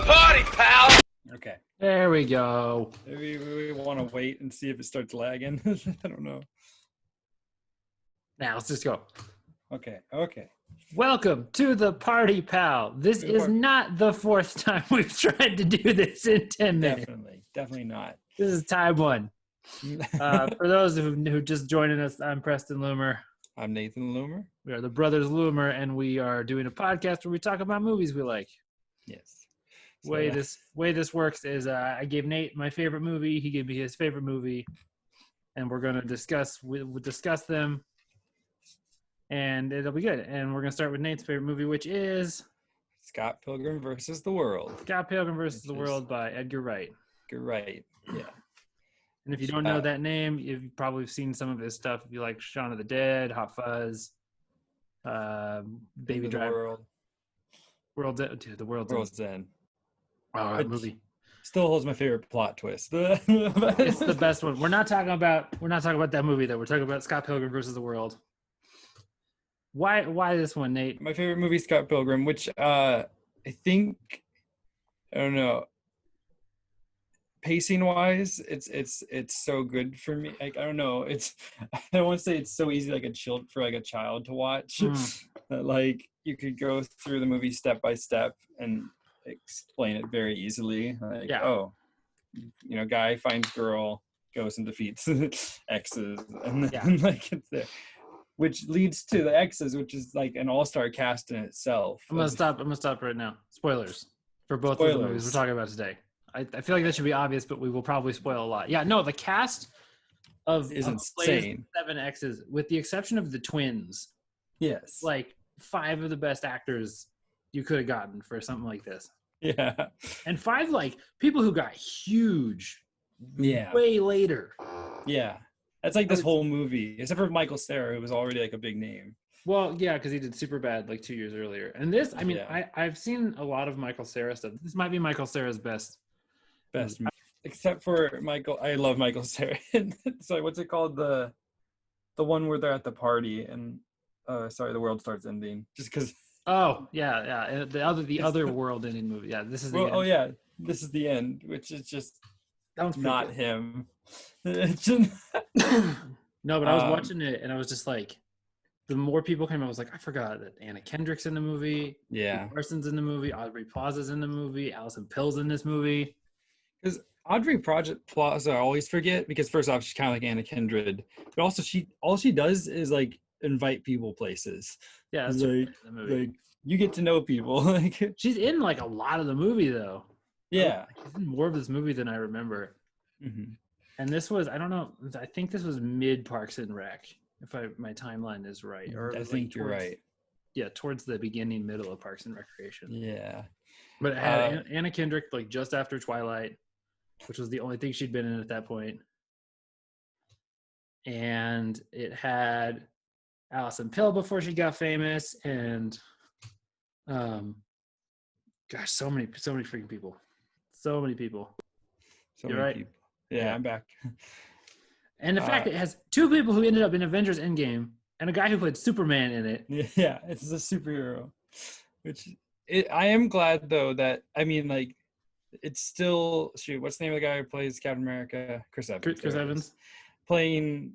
party, pal! Okay. There we go. Maybe we want to wait and see if it starts lagging. I don't know. Now let's just go. Okay. Welcome to the party, pal. This is not the fourth time we've tried to do this in 10 minutes. Definitely not. This is time one. For those who just joining us, I'm Preston Loomer. I'm Nathan Loomer. We are the Brothers Loomer, and we are doing a podcast where we talk about movies we like. Yes. Way this works is I gave Nate my favorite movie. He gave me his favorite movie, and we're gonna we'll discuss them, and it'll be good. And we're gonna start with Nate's favorite movie, which is Scott Pilgrim versus the World. Scott Pilgrim versus the World by Edgar Wright. Edgar Wright. Yeah. And if you don't know that name, you've probably seen some of his stuff. If you like Shaun of the Dead, Hot Fuzz, Baby Driver, The World's End. Oh, that movie still holds my favorite plot twist. It's the best one. We're not talking about that movie though. We're talking about Scott Pilgrim versus the World. Why this one, Nate? My favorite movie is Scott Pilgrim, which I don't know. Pacing wise, it's so good for me. Like I don't know, I don't want to say it's so easy for a child to watch. That like you could go through the movie step by step and explain it very easily. Like guy finds girl, goes and defeats exes, and then it's there, which leads to the exes, which is like an all-star cast in itself. I'm gonna stop right now. Spoilers for both of the movies we're talking about today. I feel like that should be obvious, but we will probably spoil a lot. Yeah, no, the cast is insane. 7 exes, with the exception of the twins. Yes. Like 5 of the best actors you could have gotten for something like this. Yeah. And 5 like people who got huge way later. Yeah. That's like this whole movie, except for Michael Cera, who was already like a big name. Well, yeah, because he did Superbad like 2 years earlier. And this, I've seen a lot of Michael Cera stuff. This might be Michael Cera's best. Except for Michael, I love Michael Cera. So what's it called? The one where they're at the party and the world starts ending. Just because. Oh yeah. The other world ending movie. Yeah, this is the end. Oh yeah, this is the end, which is just not him. No, but I was watching it and I was just like, the more people came, I was like, I forgot that Anna Kendrick's in the movie. Yeah, Parsons in the movie. Aubrey Plaza's in the movie. Alison Pill's in this movie. Because Audrey Plaza, I always forget, because first off, she's kind of like Anna Kendrick, but also all she does is like invite people places. Yeah, that's like you get to know people. Like she's in like a lot of the movie though. Yeah, she's in more of this movie than I remember. Mm-hmm. And this was, I don't know, I think this was mid Parks and Rec, if my timeline is right. Or I think you're right. Yeah, towards the beginning, middle of Parks and Recreation. Yeah, but it had Anna Kendrick like just after Twilight, which was the only thing she'd been in at that point. And it had Alison Pill before she got famous, and gosh, so many freaking people. So many people. You're right. People. Yeah, I'm back. And the fact that it has 2 people who ended up in Avengers Endgame and a guy who played Superman in it. Yeah, it's a superhero. I am glad though that, it's still, what's the name of the guy who plays Captain America? Chris Evans. Chris Evans. Playing,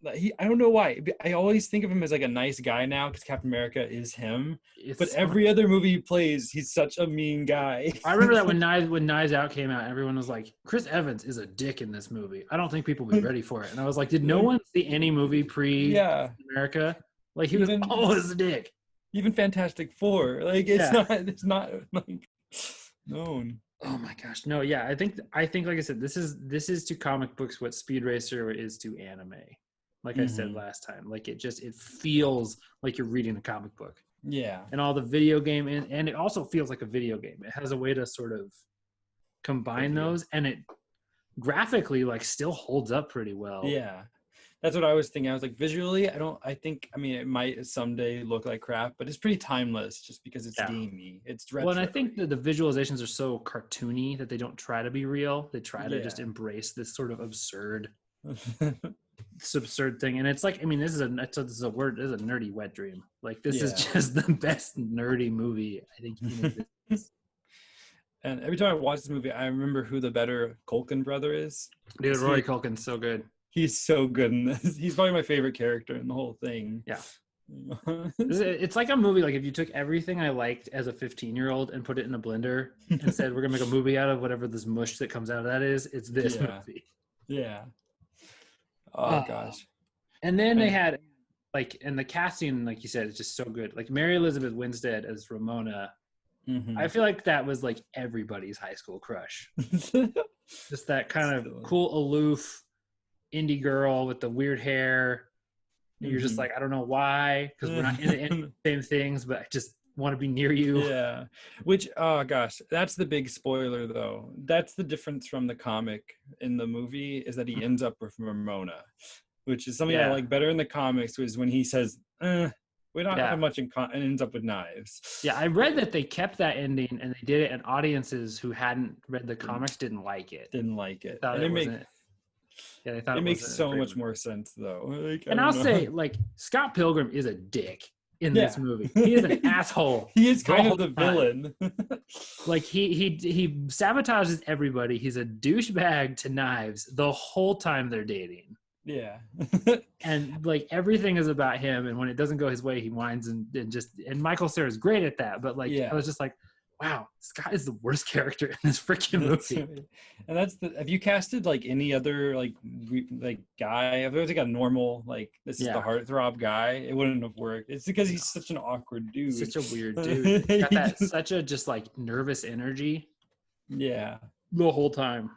I don't know why. I always think of him as like a nice guy now because Captain America is him. But every other movie he plays, he's such a mean guy. I remember that when Knives Out came out, everyone was like, Chris Evans is a dick in this movie. I don't think people will be ready for it. And I was like, did no one see any movie pre-America? Like he was always a dick. Even Fantastic Four. Like it's not like known. Oh my gosh. No, yeah. I think like I said, this is to comic books what Speed Racer is to anime. Like I said last time, like it feels like you're reading a comic book. Yeah. And all the video game, and it also feels like a video game. It has a way to sort of combine those, and it graphically like still holds up pretty well. Yeah. That's what I was thinking. I was like, visually, it might someday look like crap, but it's pretty timeless just because it's gamey. It's retro. Well, and I think that the visualizations are so cartoony that they don't try to be real. They try to just embrace this sort of absurd thing. And it's like, this is a nerdy wet dream. Like this is just the best nerdy movie I think. And every time I watch this movie, I remember who the better Culkin brother is. Dude, Rory Culkin's so good. He's so good in this. He's probably my favorite character in the whole thing. Yeah. It's like a movie, like if you took everything I liked as a 15-year-old and put it in a blender and said we're gonna make a movie out of whatever this mush that comes out of that is, it's this movie. Yeah. Oh gosh. And then they had like, and the casting, like you said, is just so good. Like Mary Elizabeth Winstead as Ramona. Mm-hmm. I feel like that was like everybody's high school crush. Just that kind of cool, aloof indie girl with the weird hair. You're just like, I don't know why, because we're not in the same things, but I just want to be near you. Yeah. Which, oh gosh, that's the big spoiler though. That's the difference from the comic in the movie, is that he ends up with Ramona, which is something I like better in the comics, was when he says, we don't have much in common, and ends up with knives. Yeah, I read that they kept that ending and they did it, and audiences who hadn't read the comics didn't like it. It makes so much more sense though. Like, and I'll say, like, Scott Pilgrim is a dick in this movie. He is an asshole. He is kind of the villain. Like he sabotages everybody. He's a douchebag to Knives the whole time they're dating. Yeah. And like everything is about him, and when it doesn't go his way, he whines and Michael Cera's great at that. But like I was just like, wow, Scott is the worst character in this freaking movie. And have you casted like any other like guy? If it was like a normal, like this is the heartthrob guy, it wouldn't have worked. It's because he's such an awkward dude. Such a weird dude. Got that such a just like nervous energy. Yeah. The whole time.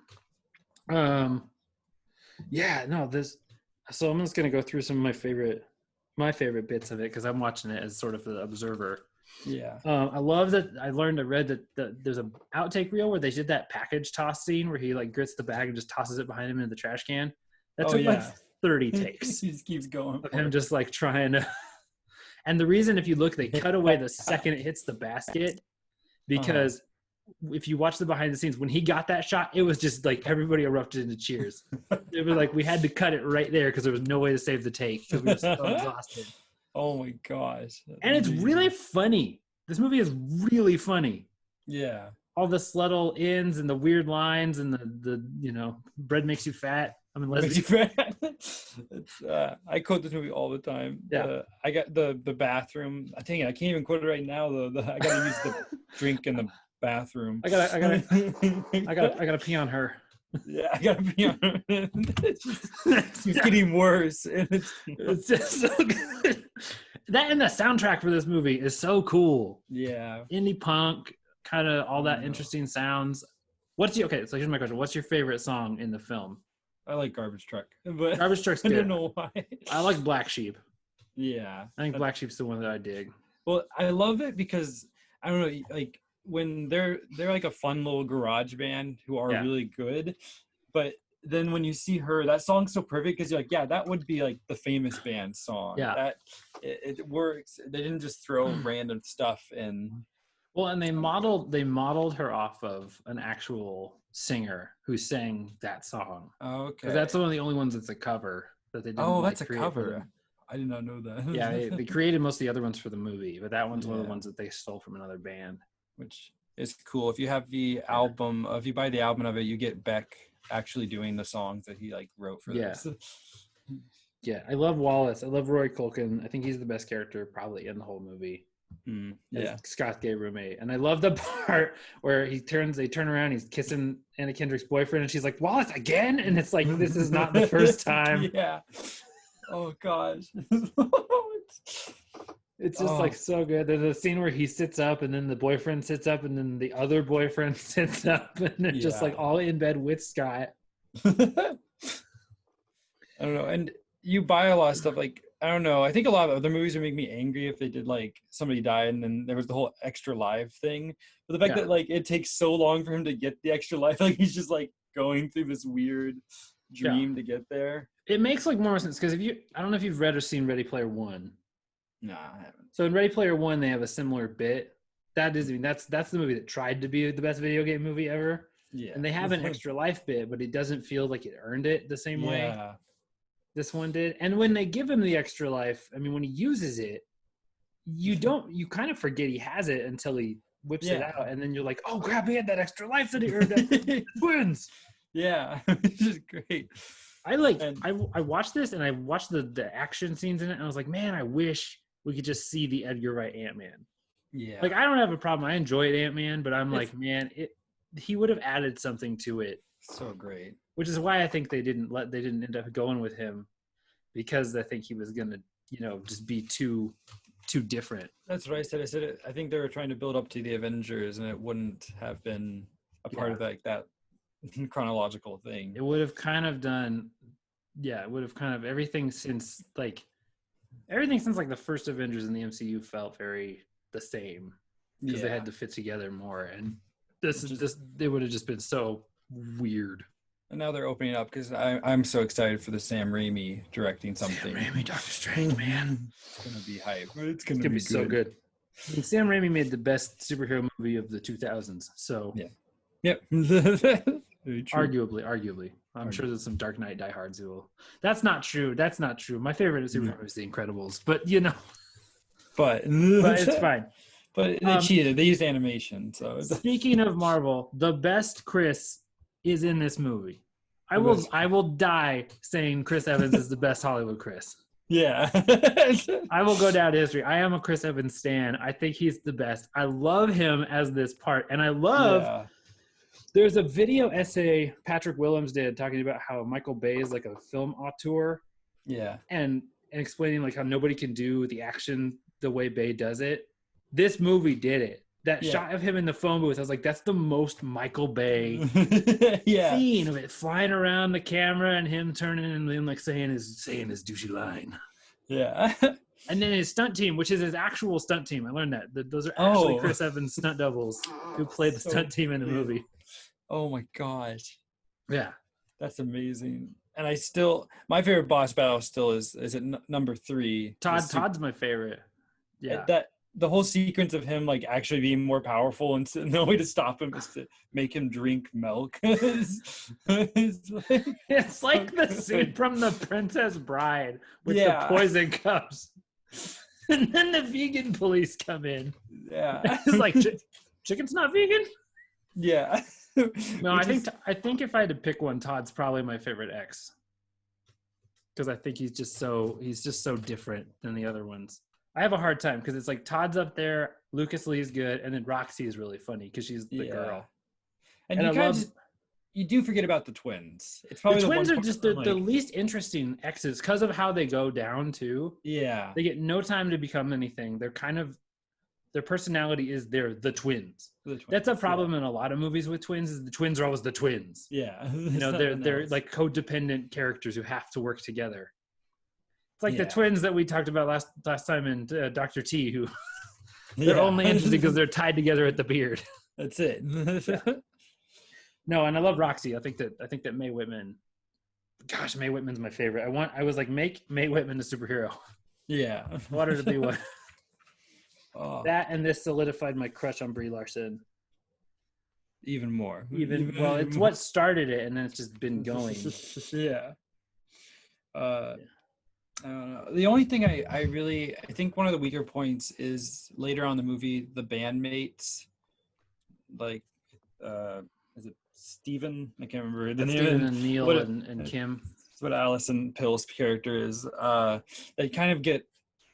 So I'm just gonna go through some of my favorite bits of it, because I'm watching it as sort of the observer. Yeah. I love that. I read that there's an outtake reel where they did that package toss scene where he like grits the bag and just tosses it behind him into the trash can. That took like 30 takes. He just keeps going. Of him just like trying to. And the reason, if you look, they cut away the second it hits the basket, because if you watch the behind the scenes, when he got that shot, it was just like everybody erupted into cheers. It was like we had to cut it right there because there was no way to save the take because we were so exhausted. Oh my gosh. And it's really funny. This movie is really funny. Yeah. All the subtle ins and the weird lines and the bread makes you fat. I mean, makes you fat. I quote this movie all the time. Yeah. I got the bathroom. I can't even quote it right now though. I gotta use the drink in the bathroom. I gotta pee on her. Yeah, I gotta pee on her. It's getting worse. And it's just so good. That and the soundtrack for this movie is so cool. Yeah. Indie punk, kind of all that interesting sounds. So here's my question. What's your favorite song in the film? I like Garbage Truck. But Garbage Truck's good. I don't know why. I like Black Sheep. Yeah. I think Black Sheep's the one that I dig. Well, I love it because, I don't know, like, when they're like a fun little garage band who are really good, but then when you see her, that song's so perfect because you're like, that would be like the famous band song. Yeah, it works. They didn't just throw random stuff in. Well, and they modeled her off of an actual singer who sang that song. Oh, okay. That's one of the only ones that's a cover that they didn't. Oh, that's a cover. I did not know that. Yeah, they created most of the other ones for the movie, but that one's one of the ones that they stole from another band. Which is cool. If you have the album, if you buy the album of it, you get Beck actually doing the songs that he like wrote for this. Yeah, I love Wallace. I love Roy Culkin. I think he's the best character probably in the whole movie. Scott's gay roommate. And I love the part where they turn around, he's kissing Anna Kendrick's boyfriend, and she's like, Wallace again? And it's like, this is not the first time. Yeah. Oh gosh. It's just like so good. There's a scene where he sits up and then the boyfriend sits up and then the other boyfriend sits up and they're just like all in bed with Scott. I don't know. And you buy a lot of stuff like, I don't know. I think a lot of other movies would make me angry if they did like somebody died and then there was the whole extra life thing. But the fact that like it takes so long for him to get the extra life, like he's just like going through this weird dream to get there. It makes like more sense because I don't know if you've read or seen Ready Player One. No, I haven't. So in Ready Player One, they have a similar bit. That's the movie that tried to be the best video game movie ever. Yeah. And they have an extra life bit, but it doesn't feel like it earned it the same way this one did. And when they give him the extra life, I mean, when he uses it, you kind of forget he has it until he whips it out, and then you're like, oh crap, he had that extra life that he earned. Twins. Yeah, which is great. I watched this, and I watched the action scenes in it, and I was like, man, I wish we could just see the Edgar Wright Ant-Man. Yeah, like I don't have a problem. I enjoyed Ant-Man, but I'm like, man, he would have added something to it. So great. Which is why I think they didn't end up going with him, because I think he was gonna, just be too different. That's what I said. I think they were trying to build up to the Avengers, and it wouldn't have been a part of like that chronological thing. It would have kind of done, it would have kind of everything since like the first Avengers in the MCU felt very the same, because they had to fit together more, and this they would have just been so weird. And now they're opening up, because I'm so excited for the Sam Raimi directing something. Sam Raimi, Doctor Strange, man. It's gonna be hype. It's gonna be so good. I mean, Sam Raimi made the best superhero movie of the 2000s. So yeah. Yep. Arguably. I'm sure there's some Dark Knight diehards who will. That's not true. My favorite superhero is The Incredibles, but But it's fine. But they cheated. They used animation. So speaking of Marvel, the best Chris is in this movie. I will die saying Chris Evans is the best Hollywood Chris. Yeah. I will go down to history. I am a Chris Evans stan. I think he's the best. I love him as this part. And I love there's a video essay Patrick Willems did talking about how Michael Bay is like a film auteur. Yeah. And explaining like how nobody can do the action the way Bay does it. This movie did it. That shot of him in the phone booth, I was like, that's the most Michael Bay scene of it flying around the camera and him turning and then like saying his douchey line. Yeah. And then his stunt team, which is his actual stunt team. I learned that. Those are actually Chris Evans stunt doubles who played the stunt team in the movie. Oh my gosh. Yeah. That's amazing. And my favorite boss battle still is it number 3. Todd's my favorite. Yeah. The whole sequence of him like actually being more powerful, and the only way to stop him is to make him drink milk. It's like the scene from The Princess Bride with the poison cups. And then the vegan police come in. Yeah. It's like, chicken's not vegan? Yeah. No, I think if I had to pick one, Todd's probably my favorite X. Because I think he's just so different than the other ones. I have a hard time because it's like Todd's up there, Lucas Lee's good, and then Roxy is really funny because she's the girl. And you do forget about the twins. It's probably the twins are just the least interesting X's because of how they go down too. Yeah, they get no time to become anything. They're kind of their personality is they're the twins. That's a problem in a lot of movies with twins. Is the twins are always the twins. Yeah, they're like codependent characters who have to work together. It's like the twins that we talked about last time in Dr. T, who they're only interesting because they're tied together at the beard. That's it. No, and I love Roxy. I think that Mae Whitman. Gosh, Mae Whitman's my favorite. I was like, make Mae Whitman a superhero. Yeah, I want her to be one. That and this solidified my crush on Brie Larson. Even more. It's what started it, and then it's just been going. Yeah. I don't know. The only thing I think one of the weaker points is later on in the movie, the bandmates, like, is it Steven? I can't remember the name. Steven and Neil and Kim. That's what Alison Pill's character is. They kind of get,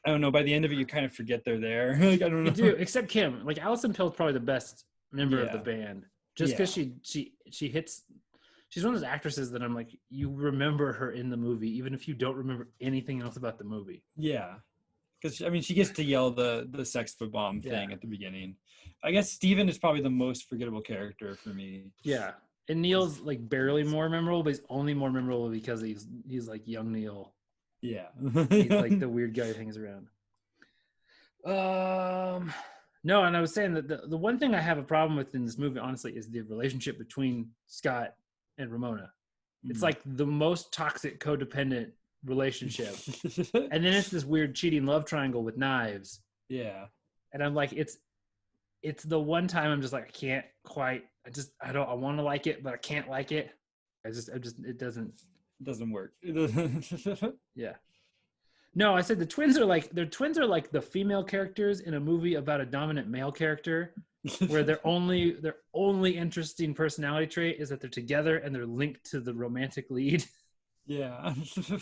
I don't know, by the end of it, you kind of forget they're there. Like, I don't know. You do, except Kim. Like, Alison Pill's probably the best member of the band. Just because she hits... She's one of those actresses that I'm like, you remember her in the movie, even if you don't remember anything else about the movie. Yeah. Because, I mean, she gets to yell the sex bomb thing at the beginning. I guess Steven is probably the most forgettable character for me. Yeah. And Neil's, like, barely more memorable, but he's only more memorable because he's like, young Neil. Yeah. He's, like, the weird guy who hangs around. No, and I was saying that the one thing I have a problem with in this movie, honestly, is the relationship between Scott and Ramona. It's like the most toxic codependent relationship. And then it's this weird cheating love triangle with knives. Yeah. And I'm like, it's the one time I'm just like, I want to like it, but I can't like it. It doesn't work. Yeah. No, I said the twins are like the female characters in a movie about a dominant male character. where their only interesting personality trait is that they're together and they're linked to the romantic lead. Yeah.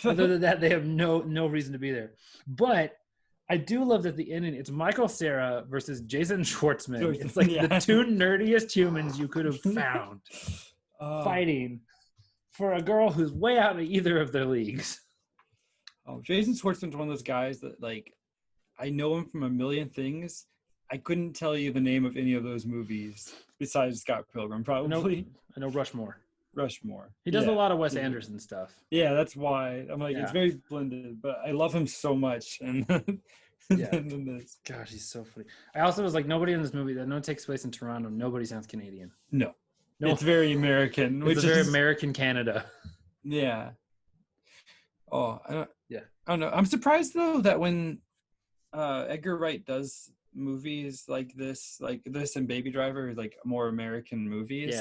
Other than that, they have no reason to be there. But I do love that the ending, it's Michael Cera versus Jason Schwartzman. It's like the two nerdiest humans you could have found fighting for a girl who's way out of either of their leagues. Oh, Jason Schwartzman's one of those guys that, like, I know him from a million things. I couldn't tell you the name of any of those movies besides Scott Pilgrim, probably. I know Rushmore. Rushmore. He does a lot of Wes Anderson stuff. Yeah, that's why. I'm like, it's very blended, but I love him so much. And this. Gosh, he's so funny. I also was like, nobody in this movie, that no it takes place in Toronto, nobody sounds Canadian. No. It's very American. It's very American Canada. Yeah. Oh, I don't know. I'm surprised, though, that when Edgar Wright does movies like this and Baby Driver, like more American movies,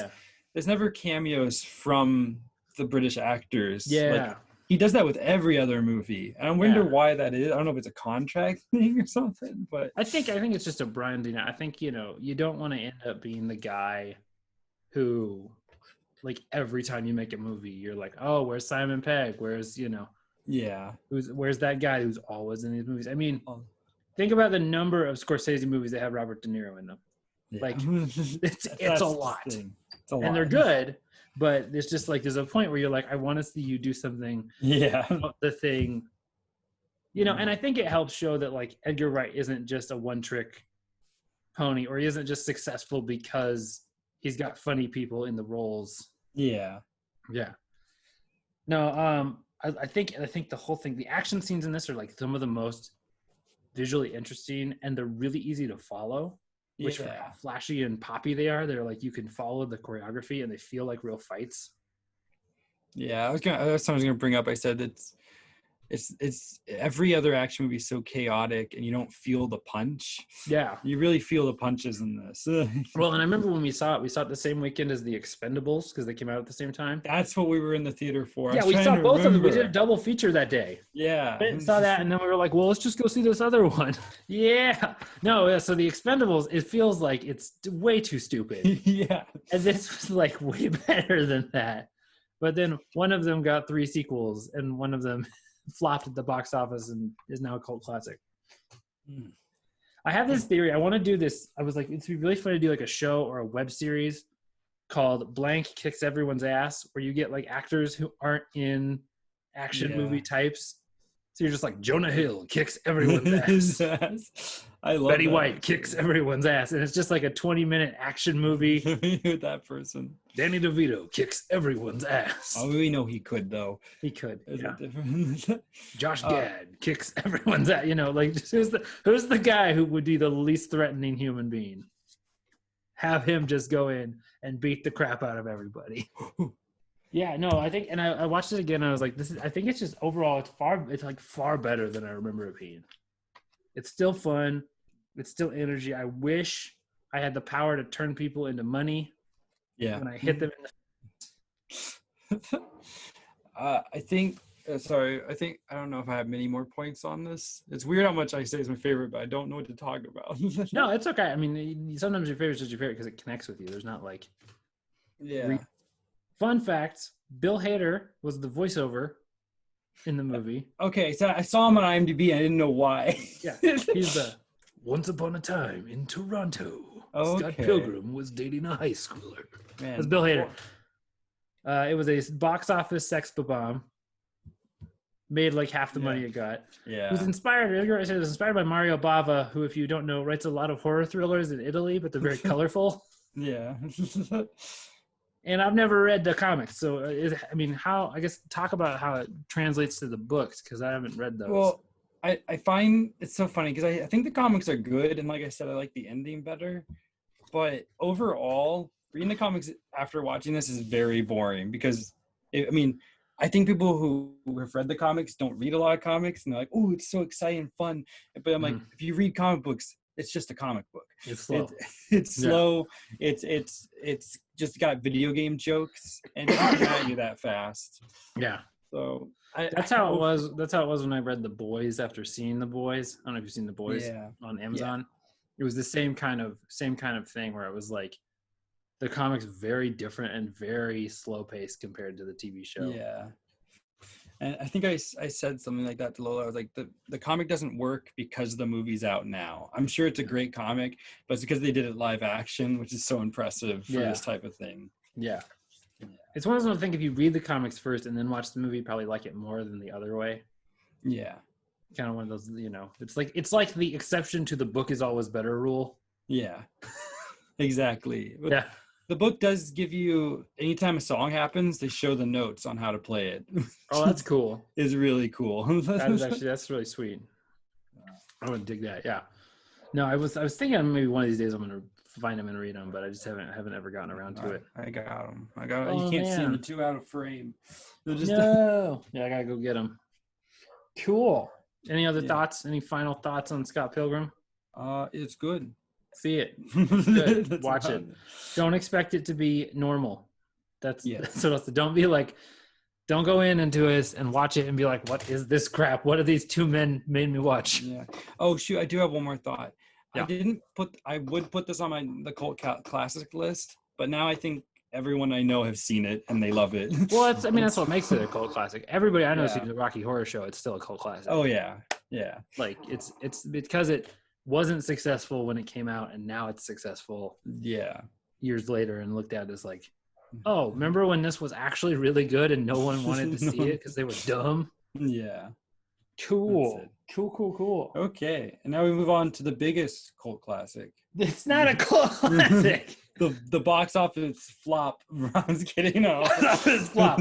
there's never cameos from the British actors. Like, he does that with every other movie, and I wonder why that is. I don't know if it's a contract thing or something, but I think it's just a branding. I think, you know, you don't want to end up being the guy who, like, every time you make a movie, you're like, oh, where's Simon Pegg? Where's, you know, where's that guy who's always in these movies? I mean, think about the number of Scorsese movies that have Robert De Niro in them. Like, it's a lot. And they're good, but it's just like, there's a point where you're like, I want to see you do something about the thing, you know. And I think it helps show that, like, Edgar Wright isn't just a one-trick pony, or he isn't just successful because he's got funny people in the roles. No, I think the whole thing, the action scenes in this are like some of the most visually interesting, and they're really easy to follow. Which, for how flashy and poppy they are, they're like, you can follow the choreography and they feel like real fights. Yeah, that's what I was gonna bring up. I said it's every other action movie is so chaotic and you don't feel the punch. Yeah, you really feel the punches in this. Well, and I remember when we saw it the same weekend as the Expendables, because they came out at the same time. That's what we were in the theater for. Yeah, we saw both of them. We did a double feature that day. Yeah, I saw that, and then we were like, well, let's just go see this other one. So the Expendables, it feels like it's way too stupid. And this was like way better than that. But then one of them got 3 sequels, and one of them flopped at the box office and is now a cult classic. I have this theory. I want to do this. I was like, it'd be really fun to do like a show or a web series called Blank Kicks Everyone's Ass, where you get like actors who aren't in action movie types. So you're just like, Jonah Hill kicks everyone's ass. I love Betty White kicks everyone's ass. And it's just like a 20-minute action movie. With that person. Danny DeVito kicks everyone's ass. Oh, we know he could, though. He could. Josh Gad kicks everyone's ass. You know, like, who's the guy who would be the least threatening human being? Have him just go in and beat the crap out of everybody. Yeah, no, I think, and I watched it again, and I was like, I think it's just overall, it's far better than I remember it being. It's still fun. It's still energy. I wish I had the power to turn people into money. Yeah. When I hit them in the I don't know if I have many more points on this. It's weird how much I say is my favorite, but I don't know what to talk about. No, it's okay. I mean, sometimes your favorite is just your favorite because it connects with you. There's not like... Fun fact, Bill Hader was the voiceover in the movie. Okay, so I saw him on IMDb. I didn't know why. Yeah, he's the Once Upon a Time in Toronto. Scott Pilgrim was dating a high schooler. Man, that's Bill Hader. It was a box office sex bomb. Made like half the money it got. Yeah. It was inspired by Mario Bava, who, if you don't know, writes a lot of horror thrillers in Italy, but they're very colorful. Yeah. And I've never read the comics, so talk about how it translates to the books, because I haven't read those. Well, I find it's so funny because I think the comics are good, and like I said, I like the ending better. But overall, reading the comics after watching this is very boring because, I think people who have read the comics don't read a lot of comics, and they're like, "Oh, it's so exciting, fun." But I'm like, if you read comic books, it's just a comic book. It's slow. It's slow. It's just got video game jokes, and it's not at you that fast. Yeah. So that's how it was. That's how it was when I read The Boys after seeing The Boys. I don't know if you've seen The Boys on Amazon. it was the same kind of thing where it was like the comics very different and very slow paced compared to the TV show. Yeah. And I think I said something like that to Lola. I was like, the comic doesn't work because the movie's out now. I'm sure it's a great comic, but it's because they did it live action, which is so impressive for this type of thing. Yeah. It's one of those things, if you read the comics first and then watch the movie, you probably like it more than the other way. Yeah. Kind of one of those, it's like the exception to the book is always better rule. Yeah. Exactly. Yeah. The book does give you, anytime a song happens, they show the notes on how to play it. Oh, that's cool. It's really cool. That's really sweet. I would dig that. Yeah. No, I was thinking maybe one of these days I'm gonna find them and read them, but I just haven't ever gotten around to it. I got them. You Oh, can't man. see them; they're too out of frame. No. Yeah, I gotta go get them. Cool. Any other thoughts? Any final thoughts on Scott Pilgrim? It's good. See it. Good. Watch it. Don't expect it to be normal. That's what else. Don't be like, don't go into it and watch it and be like, what is this crap? What are these two men made me watch? Yeah. Oh shoot, I do have one more thought. Yeah. I would put this on the cult classic list, but now I think everyone I know have seen it and they love it. Well, that's what makes it a cult classic. Everybody I know sees the Rocky Horror Show. It's still a cult classic. Oh yeah. Yeah. Like it's because it wasn't successful when it came out, and now it's successful. Yeah. Years later, and looked at as like, oh, remember when this was actually really good and no one wanted to see it because they were dumb? Yeah. Cool. Cool. Okay, and now we move on to the biggest cult classic. It's not a cult classic. the box office flop. I was kidding. No, it's flop.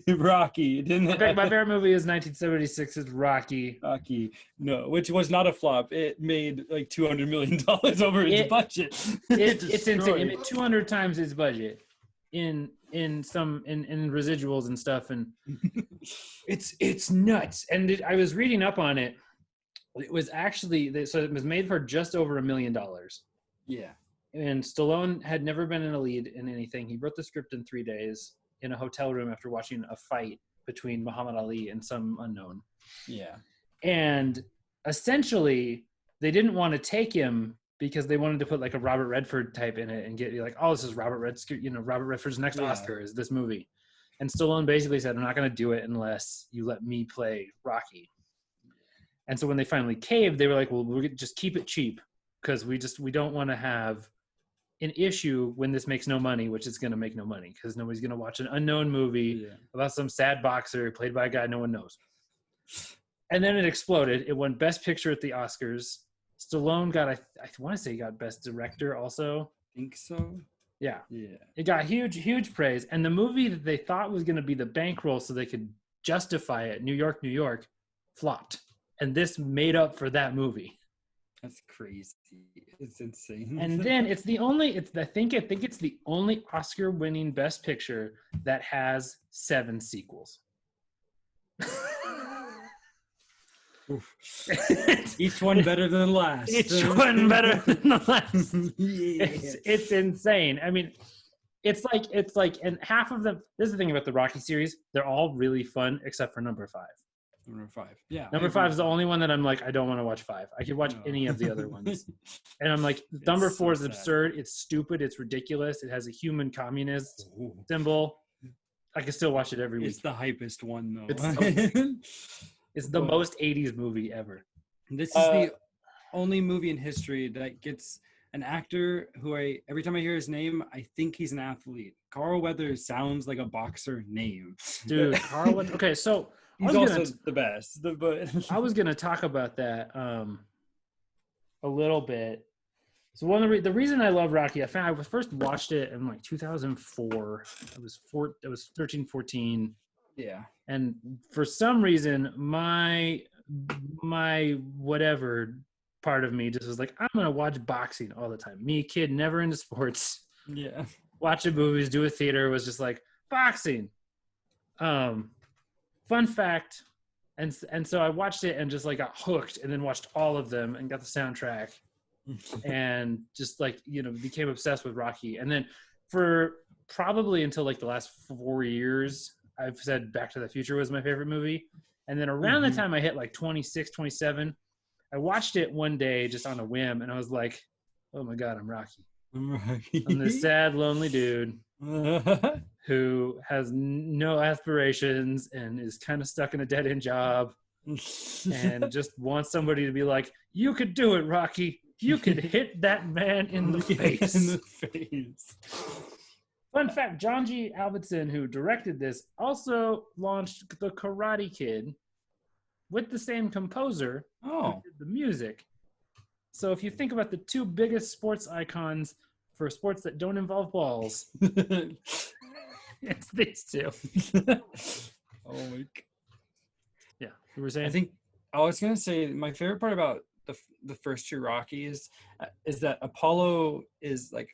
Rocky. It didn't. My favorite movie is 1976's Rocky. Rocky. No, which was not a flop. It made like $200 million over its budget. It's insane. It made 200 times its budget in residuals and stuff, and it's nuts. And I was reading up on it. It was actually, so it was made for just over $1 million. Yeah. And Stallone had never been in a lead in anything. He wrote the script in 3 days in a hotel room after watching a fight between Muhammad Ali and some unknown. Yeah. And essentially, they didn't want to take him because they wanted to put like a Robert Redford type in it and get like, oh, this is Robert Redford's next Oscar is this movie. And Stallone basically said, I'm not going to do it unless you let me play Rocky. And so when they finally caved, they were like, well, we'll just keep it cheap because we don't want to have an issue when this makes no money, which is going to make no money because nobody's going to watch an unknown movie about some sad boxer played by a guy no one knows. And then it exploded. It won Best Picture at the Oscars. Stallone got, I want to say he got Best Director also. I think so. Yeah. Yeah. It got huge praise. And the movie that they thought was going to be the bankroll so they could justify it, New York, flopped. And this made up for that movie. That's crazy. It's insane. And then I think it's the only Oscar-winning Best Picture that has 7 sequels. Each one better than the last. Each one better than the last. It's insane. I mean, it's like, and half of them. This is the thing about the Rocky series; they're all really fun except for number 5. Number 5, yeah. Number 5 is the only one that I'm like, I don't want to watch 5. I could watch any of the other ones, and I'm like, number 4 is absurd. It's stupid. It's ridiculous. It has a human communist symbol. I can still watch it every week. It's the hypest one though. It's the most 80s movie ever. This is the only movie in history that gets an actor who every time I hear his name, I think he's an athlete. Carl Weathers sounds like a boxer name. Dude, Carl Weathers. Okay, so he's also the best. But I was going to talk about that a little bit. So the reason I love Rocky, I first watched it in like 2004. I was 13, 14. Yeah. And for some reason, my whatever part of me just was like, I'm going to watch boxing all the time. Me, kid, never into sports. Yeah. Watching movies, do a theater, was just like, boxing. Fun fact. And so I watched it and just like got hooked and then watched all of them and got the soundtrack and just like, became obsessed with Rocky. And then for probably until like the last 4 years, I've said Back to the Future was my favorite movie. And then around the time I hit like 26, 27, I watched it one day just on a whim, and I was like, oh my God, I'm Rocky. I'm this sad, lonely dude who has no aspirations and is kind of stuck in a dead-end job and just wants somebody to be like, you could do it, Rocky. You could hit that man in the face. In the face. Fun fact, John G. Avildsen, who directed this, also launched The Karate Kid with the same composer who did the music. So if you think about the two biggest sports icons for sports that don't involve balls, it's these two. Oh my God. Yeah, you were saying? I think I was gonna say my favorite part about the first two Rockies is that Apollo is like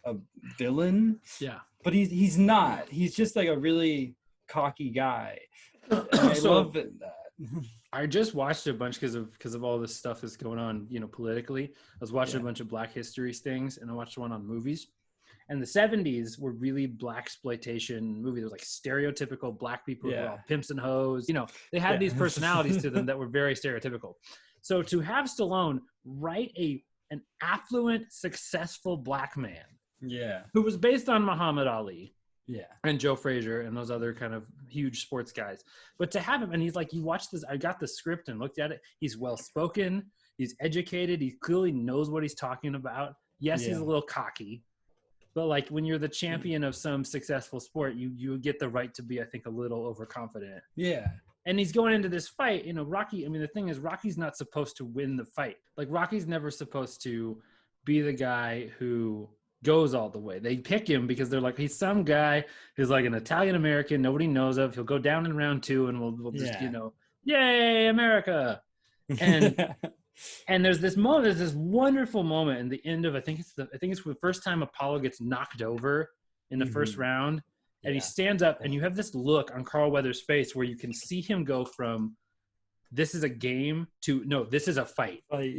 a villain. Yeah, but he's not. He's just like a really cocky guy. And I love that. I just watched a bunch because of all this stuff that's going on, politically. I was watching a bunch of Black History things, and I watched one on movies. And the 70s were really Black exploitation movies. It was like stereotypical Black people who were all pimps and hoes. They had these personalities to them that were very stereotypical. So to have Stallone write an affluent, successful Black man, who was based on Muhammad Ali, and Joe Frazier and those other kind of huge sports guys, but to have him, and he's like, you watch this. I got the script and looked at it. He's well spoken. He's educated. He clearly knows what he's talking about. Yes, he's a little cocky. But like when you're the champion of some successful sport, you get the right to be, I think, a little overconfident. Yeah. And he's going into this fight, Rocky. I mean, the thing is, Rocky's not supposed to win the fight. Like Rocky's never supposed to be the guy who goes all the way. They pick him because they're like, he's some guy who's like an Italian American nobody knows of. He'll go down in round 2, and we'll just yay America. And and there's this wonderful moment in the end of I think it's the first time Apollo gets knocked over in the first round, and he stands up, and you have this look on Carl Weathers' face where you can see him go from this is a game to no, this is a fight. Like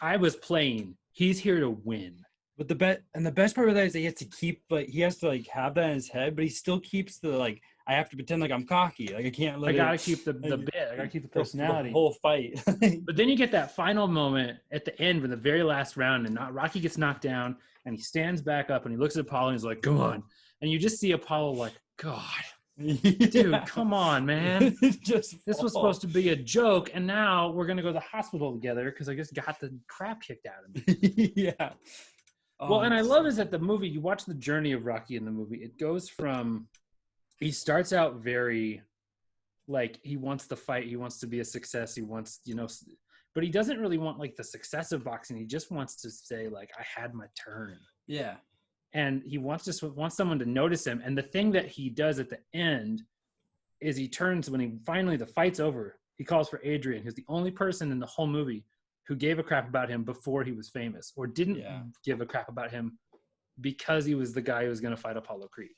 I was playing. He's here to win. But the best part of that is that he has to have that in his head, but he still keeps the I have to pretend like I'm cocky. Like I can't I gotta keep the bit. I gotta keep the personality. The whole fight. But then you get that final moment at the end, with the very last round, and Rocky gets knocked down, and he stands back up, and he looks at Apollo, and he's like, "Come on!" And you just see Apollo like, "God, dude, come on, man! This was supposed to be a joke, and now we're gonna go to the hospital together because I just got the crap kicked out of me." Well, and I love is that the movie, you watch the journey of Rocky in the movie. It goes from, he starts out very, he wants the fight. He wants to be a success. He wants, but he doesn't really want the success of boxing. He just wants to say I had my turn. Yeah. And he wants someone to notice him. And the thing that he does at the end is he turns, when finally the fight's over, he calls for Adrian, who's the only person in the whole movie who gave a crap about him before he was famous, or didn't give a crap about him because he was the guy who was going to fight Apollo Creed.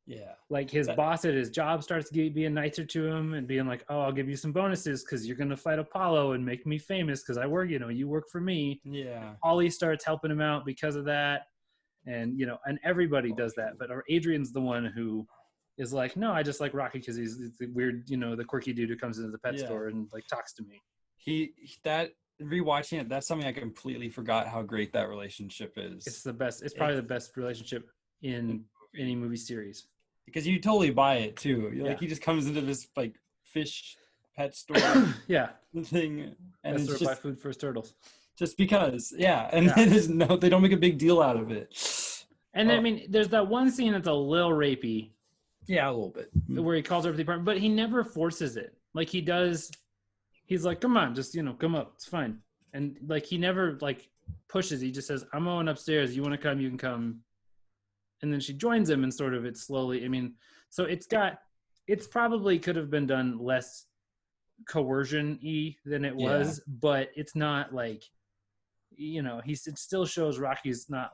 Yeah. His boss at his job starts being nicer to him and being like, oh, I'll give you some bonuses because you're going to fight Apollo and make me famous because I work, you work for me. Yeah. Ollie starts helping him out because of that. And, and everybody does that. But Adrian's the one who is like, no, I just like Rocky because he's the weird, the quirky dude who comes into the pet store and talks to me. Rewatching it, that's something I completely forgot how great that relationship is. It's the best. It's probably the best relationship in any movie series. Because you totally buy it too. He just comes into this fish pet store thing, and it's just buy food for his turtles. Just because, they don't make a big deal out of it. And then, I mean, there's that one scene that's a little rapey. Yeah, a little bit. Where he calls over to the apartment, but he never forces it. He does. He's like, come on, just, come up. It's fine. And he never pushes. He just says, I'm going upstairs. You want to come, you can come. And then she joins him, and sort of it slowly. I mean, so it's probably could have been done less coercion-y than it was, but it's not it still shows Rocky's not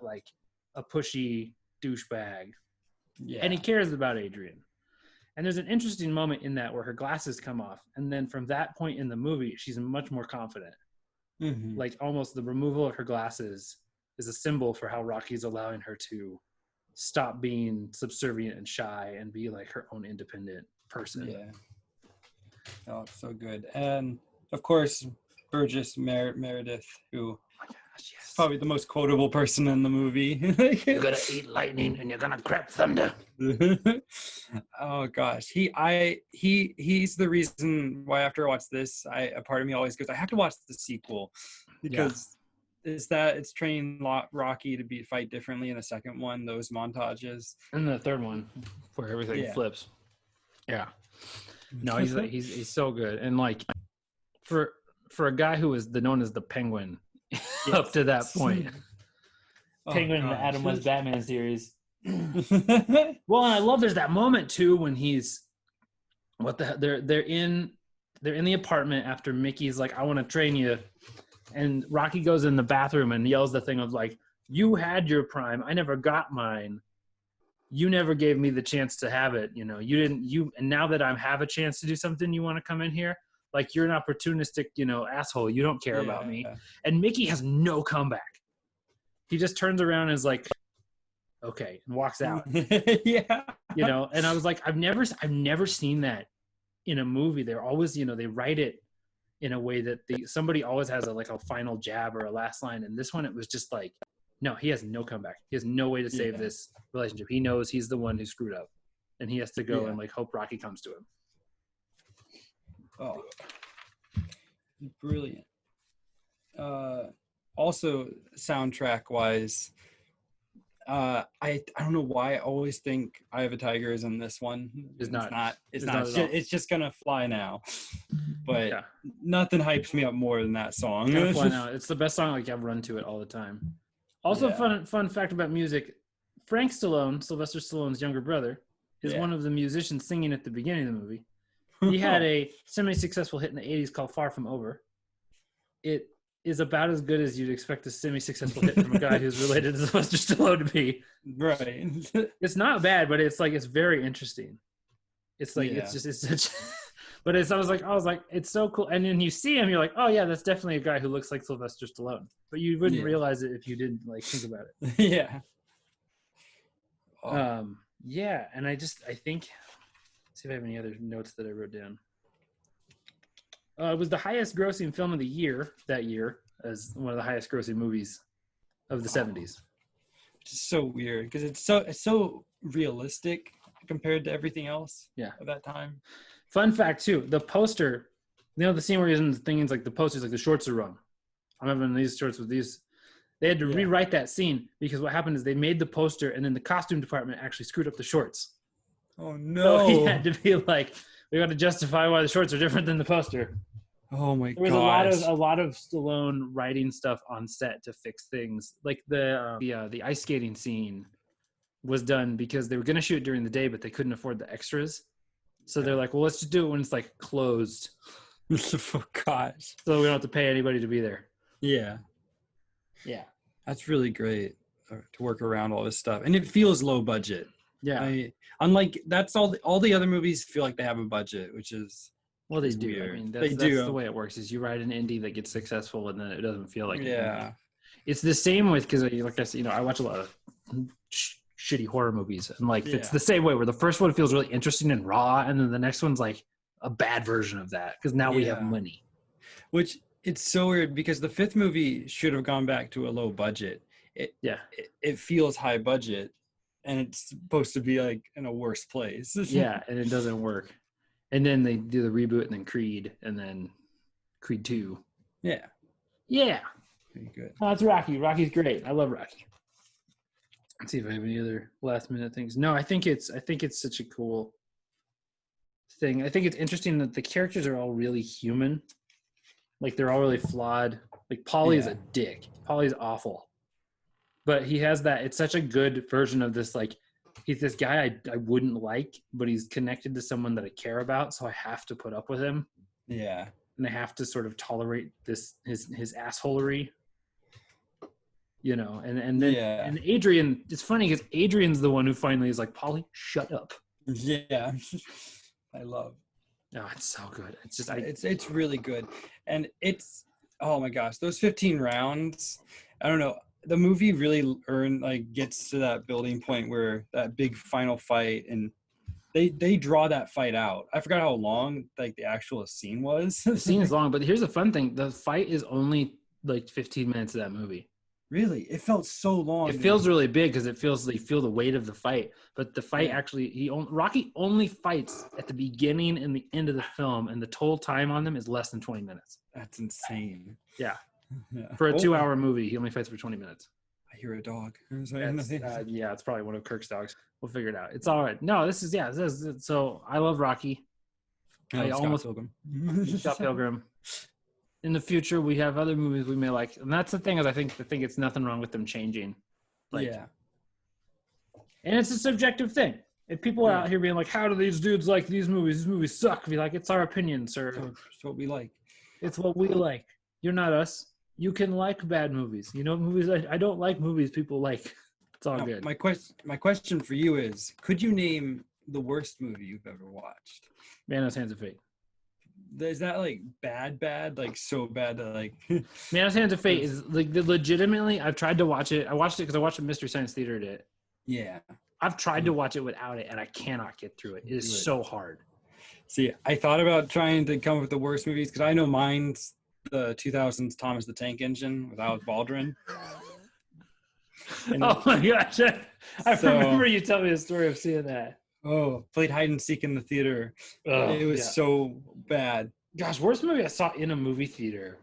a pushy douchebag. Yeah. And he cares about Adrian. And there's an interesting moment in that where her glasses come off. And then from that point in the movie, she's much more confident. Mm-hmm. Almost the removal of her glasses is a symbol for how Rocky's allowing her to stop being subservient and shy and be her own independent person. Yeah. Oh, so good. And of course, Meredith, who Oh my gosh, is yes. probably the most quotable person in the movie. You're gonna eat lightning and you're gonna grab thunder. Oh gosh, he's the reason why after I watch this, a part of me always goes, I have to watch the sequel, because it's training Rocky to fight differently in the second one. Those montages, And the third one, where everything flips. Yeah. No, he's so good, and like for a guy who was known as the Penguin up to that point. Penguin in the Adam West Batman series. Well, and I love there's that moment too when he's they're in the apartment after Mickey's like, I want to train you, and Rocky goes in the bathroom and yells the thing of like, you had your prime, I never got mine, you never gave me the chance to have it, you know, and now that I have a chance to do something, you want to come in here, like you're an opportunistic, you know, asshole, you don't care about me. And Mickey has no comeback. He just turns around and is like, okay, and walks out. Yeah. You know, and I was like, I've never seen that in a movie. They're always, you know, they write it in a way that somebody always has a final jab or a last line. And this one, it was just like, no, he has no comeback. He has no way to save this relationship. He knows he's the one who screwed up, and he has to go and like hope Rocky comes to him. Oh, brilliant. Also, soundtrack wise, I don't know why I always think Eye of a Tiger is in this one. It's not. It's just Gonna Fly Now. But nothing hypes me up more than that song. Gonna Fly Now. It's the best song. Like, I've run to it all the time. Also, fun fact about music: Frank Stallone, Sylvester Stallone's younger brother, is one of the musicians singing at the beginning of the movie. He had a semi-successful hit in the 80s called Far From Over. It is about as good as you'd expect a semi-successful hit from a guy who's related to Sylvester Stallone to be. Right. It's not bad, but it's very interesting. It's like it's such. But I was like, it's so cool. And then you see him, you're like, oh yeah, that's definitely a guy who looks like Sylvester Stallone. But you wouldn't realize it if you didn't like think about it. Yeah. Yeah, and I think. See if I have any other notes that I wrote down. It was the highest grossing film of the year that year, as one of the highest grossing movies of the 70s. Which is so weird because it's so realistic compared to everything else of that time. Fun fact too, the poster, you know, the scene where he's in the things like the posters, like the shorts are wrong. I'm having these shorts with these. They had to rewrite that scene because what happened is they made the poster and then the costume department actually screwed up the shorts. Oh no! So he had to be like, we got to justify why the shorts are different than the poster. Oh my god! There was a lot of Stallone writing stuff on set to fix things, like the ice skating scene was done because they were going to shoot during the day, but they couldn't afford the extras. So they're like, well, let's just do it when it's like closed. Oh gosh! So we don't have to pay anybody to be there. Yeah. Yeah. That's really great to work around all this stuff, and it feels low budget. Yeah. Unlike that's all the other movies feel like they have a budget, which is they do. Weird. I mean, that's the way it works. Is you write an indie that gets successful, and then it doesn't feel like it's the same with because like I said, you know, I watch a lot of shitty horror movies, and like it's the same way where the first one feels really interesting and raw, and then the next one's like a bad version of that because now we have money. Which it's so weird because the fifth movie should have gone back to a low budget. It feels high budget. And it's supposed to be like in a worse place. Yeah, and it doesn't work. And then they do the reboot and then Creed and then Creed 2. Yeah. Yeah. Pretty good. Oh, it's Rocky. Rocky's great. I love Rocky. Let's see if I have any other last minute things. No, I think it's such a cool thing. I think it's interesting that the characters are all really human. Like they're all really flawed. Like Paulie is a dick. Paulie's awful. But he has that. It's such a good version of this. Like, he's this guy I wouldn't like, but he's connected to someone that I care about, so I have to put up with him. Yeah. And I have to sort of tolerate this his assholery. You know, and then and Adrian. It's funny because Adrian's the one who finally is like, Paulie, shut up. Yeah. I love. No, it's so good. It's just it's really good, and it's oh my gosh, those 15 rounds. I don't know. The movie really gets to that building point where that big final fight, and They draw that fight out. I forgot how long like the actual scene was. The scene is long, but here's the fun thing: the fight is only like 15 minutes of that movie. Really, it felt so long. It feels really big because it feels you feel the weight of the fight. But the fight actually, Rocky only fights at the beginning and the end of the film, and the total time on them is less than 20 minutes. That's insane. Yeah. For a 2-hour movie, he only fights for 20 minutes. I hear a dog. Yeah, it's probably one of Kirk's dogs. We'll figure it out. It's all right. No, this is so I love Rocky. I almost Pilgrim. Scott Pilgrim. In the future, we have other movies we may like, and that's the thing is I think it's nothing wrong with them changing. And it's a subjective thing. If people are out here being like, "How do these dudes like these movies? These movies suck," be like, "It's our opinion, sir. It's what we like. It's what we like. You're not us. You can like bad movies. You know, movies I don't like movies people like. It's all good." My question for you is: could you name the worst movie you've ever watched? Man of Hands of Fate. Is that like bad, like so bad that like Man of Hands of Fate is like legitimately. I've tried to watch it. I watched it because I watched a Mystery Science Theater did. Yeah. I've tried to watch it without it, and I cannot get through it. It is so hard. See, I thought about trying to come up with the worst movies because I know mine's the 2000s Thomas the Tank Engine with Alec Baldwin. Oh my gosh! I remember you telling me the story of seeing that. Oh, played hide and seek in the theater. It was so bad. Gosh, worst movie I saw in a movie theater.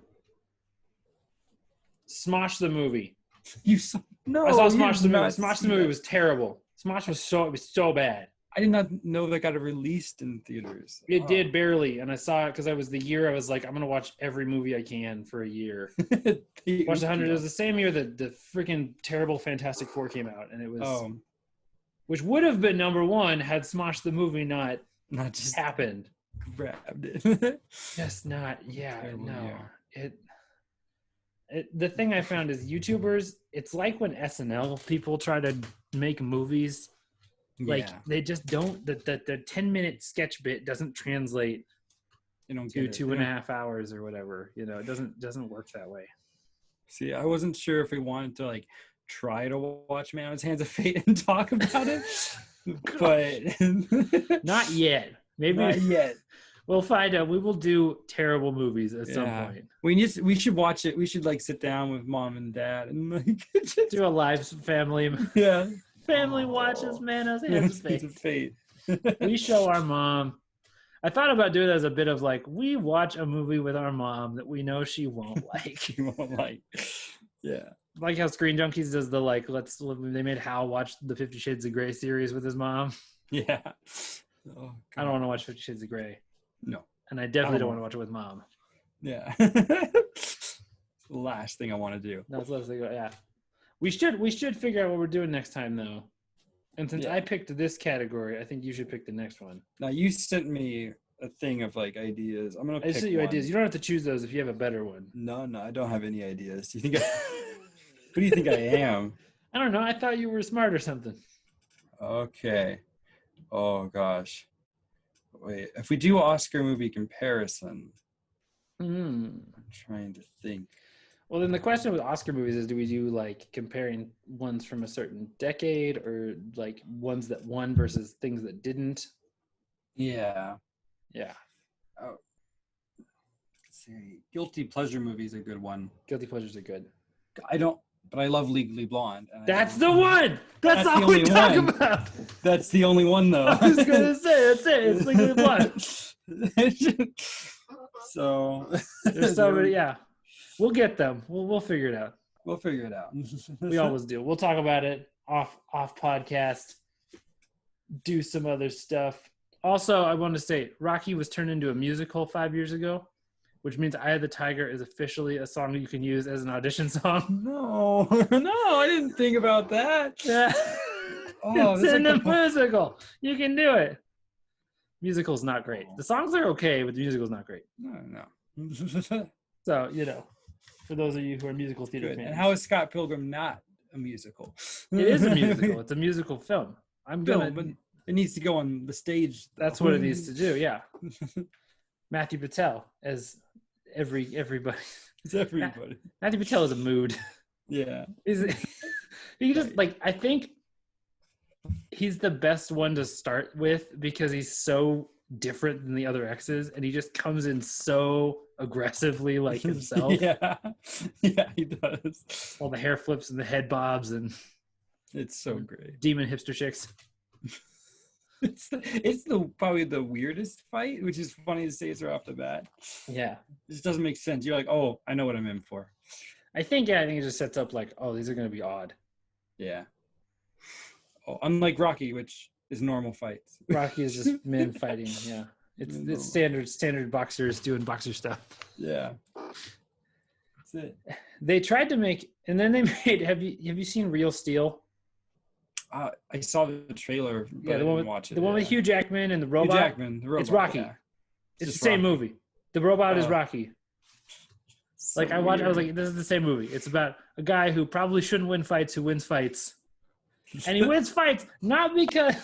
Smosh the movie. You saw? No, I saw Smosh the movie. Smosh the movie was terrible. Smosh was so bad. I did not know that got released in theaters. It did barely, and I saw it because I was like, I'm gonna watch every movie I can for a year. Watched 100. It was the same year that the freaking terrible Fantastic Four came out, and it was, which would have been number one had Smosh the movie not just happened. Grabbed it. Just not. Yeah. No. The thing I found is YouTubers. It's like when SNL people try to make movies. Like they just don't. The 10-minute sketch bit doesn't translate to 2.5 hours or whatever. You know, it doesn't work that way. See, I wasn't sure if we wanted to like try to watch Man of Hands of Fate and talk about it, but not yet. Maybe not yet. We'll find out. We will do terrible movies at some point. We should watch it. We should like sit down with mom and dad and like do a live family. Yeah. Family watches Man of Hands of Fate. We show our mom. I thought about doing it as a bit of like, we watch a movie with our mom that we know she won't like. She won't like. Yeah. Like how Screen Junkies does the like, they made Hal watch the 50 Shades of Grey series with his mom. Yeah. I don't want to watch 50 Shades of Grey. No. And I definitely don't want to watch it with mom. Yeah. Last thing I want to do. That's the last thing. Yeah. We should figure out what we're doing next time though. And since I picked this category, I think you should pick the next one. Now you sent me a thing of like ideas. I'm gonna. I sent you ideas. You don't have to choose those if you have a better one. No, I don't have any ideas. Do you think? Who do you think I am? I don't know. I thought you were smart or something. Okay. Oh gosh. Wait. If we do Oscar movie comparison, I'm trying to think. Well, then the question with Oscar movies is, do we do like comparing ones from a certain decade or like ones that won versus things that didn't? Yeah. Yeah. Oh. Let's see. Guilty pleasure movie is a good one. Guilty pleasures are good. But I love Legally Blonde. That's the one! That's all we talk about! That's the only one, though. I was going to say, that's it. It's Legally Blonde. So. There's so many, yeah. We'll get them. We'll figure it out. We'll figure it out. We always do. We'll talk about it off podcast. Do some other stuff. Also, I want to say, Rocky was turned into a musical 5 years ago, which means Eye of the Tiger is officially a song you can use as an audition song. No, I didn't think about that. Yeah. It's in the musical. You can do it. Musical's not great. The songs are okay, but the musical's not great. No. So, for those of you who are musical theater fans. And how is Scott Pilgrim not a musical? It is a musical. It's a musical film. But it needs to go on the stage. That's what it needs to do, yeah. Matthew Patel as everybody. It's everybody. Matthew Patel is a mood. Yeah. He just like, I think he's the best one to start with because he's so different than the other X's, and he just comes in so aggressively like himself. Yeah, he does. All the hair flips and the head bobs and it's so great. Demon hipster chicks. It's probably the weirdest fight, which is funny to say it's right off the bat. Yeah, it just doesn't make sense. You're like, oh, I know what I'm in for. I think it just sets up like, oh, these are going to be odd. Yeah. Oh, unlike Rocky, which is normal fights. Rocky is just men fighting. Yeah, it's standard boxers doing boxer stuff. Yeah, that's it. They tried to make, and then they made. Have you seen Real Steel? I saw the trailer. But Yeah, the one with Hugh Jackman and the robot. Hugh Jackman, the robot. It's Rocky. Yeah. It's the same movie. The robot is Rocky. So I was like, this is the same movie. It's about a guy who probably shouldn't win fights, who wins fights, and he wins fights not because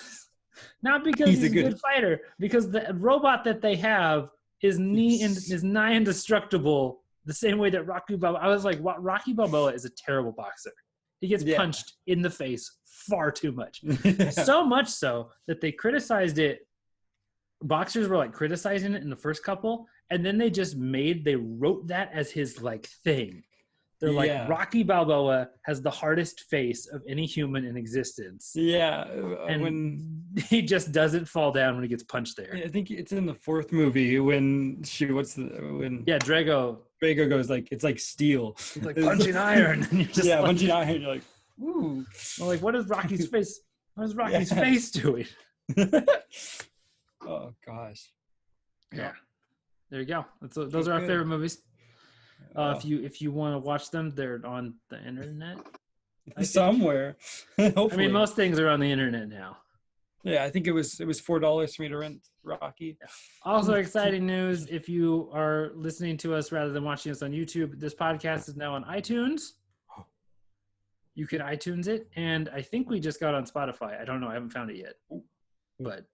he's a good fighter, because the robot that they have is nigh indestructible. The same way that Rocky Balboa. I was like, Rocky Balboa is a terrible boxer. He gets punched in the face far too much. So much so that they criticized it. Boxers were like criticizing it in the first couple, and then they wrote that as his like thing. They're like, Rocky Balboa has the hardest face of any human in existence. Yeah. And when he just doesn't fall down when he gets punched there. I think it's in the fourth movie when Drago goes like, it's like steel. It's like punching iron. And you're just punching iron. You're like, ooh. I'm like, what is Rocky's face? What is Rocky's face doing? Oh gosh. Yeah. There you go. Those are our favorite movies. If you want to watch them, they're on the internet. Somewhere. Hopefully. I mean, most things are on the internet now. Yeah, I think it was $4 for me to rent Rocky. Also, exciting news: if you are listening to us rather than watching us on YouTube, this podcast is now on iTunes. You can iTunes it, and I think we just got on Spotify. I don't know; I haven't found it yet. But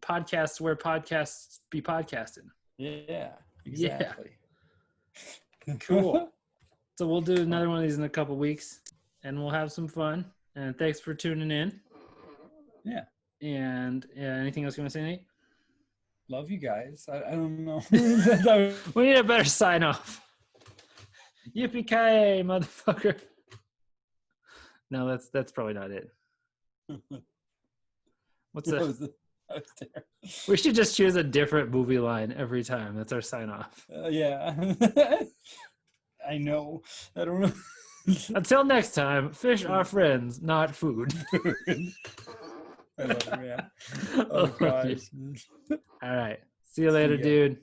podcasts where podcasts be podcasting. Yeah, exactly. Yeah. Cool. So we'll do another one of these in a couple weeks, and we'll have some fun. And thanks for tuning in. Yeah. And anything else you want to say, Nate? Love you guys. I don't know. We need a better sign off. Yippee-ki-yay, motherfucker. No, that's probably not it. What's that? We should just choose a different movie line every time. That's our sign off. Yeah. I know. I don't know. Until next time, fish are friends, not food. I love it, yeah. Oh, gosh. All right. See you later, dude.